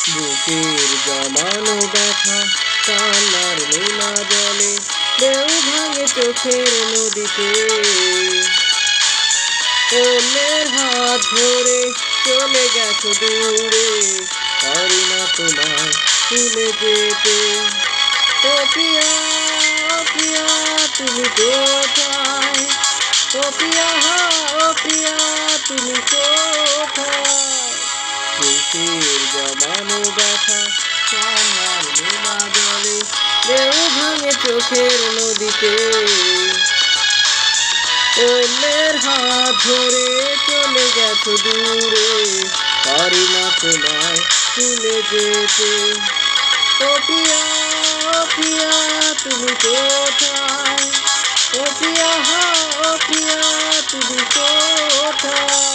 বুকের জমানো ব্যথা কান্নার নোনা জলে ঢেউ ভাঙে চোখের নদীতে। অন্যের হাত ধরে চলে গেছো দূরে, পারি না তোমায় ভুলে যেতে। ও প্রিয়া, ও প্রিয়া তুমি কোথায়? ও প্রিয়া, ও প্রিয়া তুমি কোথায়? বুকের জমানো ব্যথা কান্নার নোনা জলে ঢেউ ভাঙে চোখের নদীতে। অন্যের হাত ধরে চলে গেছো দূরে, পারি না তোমায় ভুলে যেতে। ও প্রিয়া, ও প্রিয়া তুমি কোথায়? ও প্রিয়া, ও প্রিয়া তুমি কোথায়?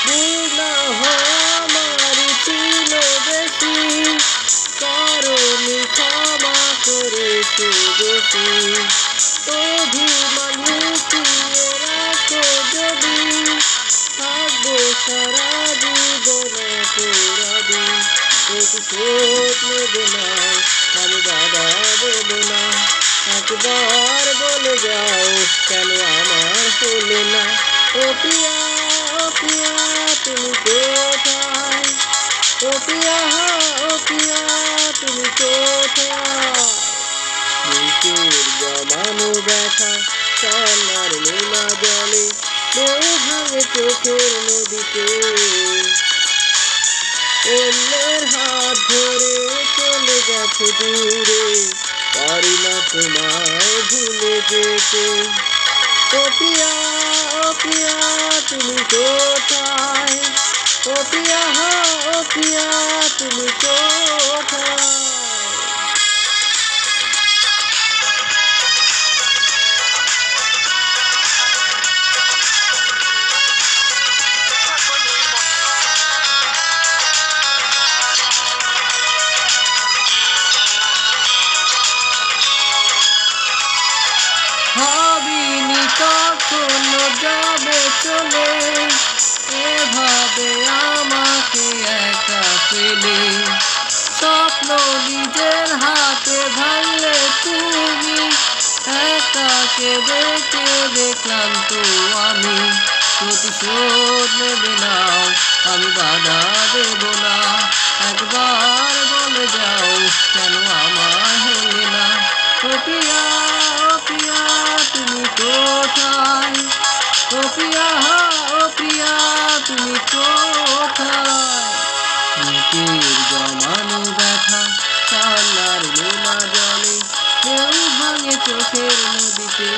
ভুল না হয় আমারই ছিল বেশি, কারণে ক্ষমা করেছো বেশি। অভিমান লুকিয়ে রাখো যদি, থাকবো সারা জীবন অপরাধী। প্রতিশোধ নেবে না, আমি বাধা দেব না। একবার বলে যাও কেন আমার হলে না। ও প্রিয়া, ও প্রিয়া তুমি কোথায়? ও প্রিয়া, ও প্রিয়া তুমি কোথায়? বুকের জমানো ব্যথা কান্নার নোনা জলে ঢেউ ভাঙে চোখের নদীতে। অন্যের হাত ধরে চলে গেছো দূরে, পারি না তোমায় ভুলে যেতে। ও প্রিয়া, ও প্রিয়া তুমি কোথায়? ও প্রিয়া, ও প্রিয়া তুমি কোথায়? ভাবিনি কখনো যাবে চলে, এভাবে আমাকে একা ফেলে। স্বপ্ন নিজের হাতে ভাঙলে তুমি, একাকে দেখে দেখলাম তো আমি। প্রতিশোধ নেবে নাও, আমি বাধা দেব না। একবার বলে যাও কেন আমার হলে না। ও প্রিয়া, ও প্রিয়া তুমি কোথায়? ও প্রিয়া, ও প্রিয়া তুমি কোথায়? বুকের জমানো ব্যথা কান্নার নোনা জলে ঢেউ ভাঙে চোখের নদীতে।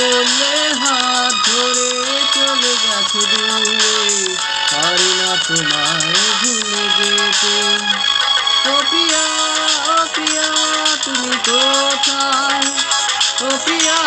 অন্যের হাত ধরে চলে গেছো দূরে, পারি না তোমায় ভুলে যেতে। ও প্রিয়া, ও প্রিয়া তুমি কোথায়? ও প্রিয়া,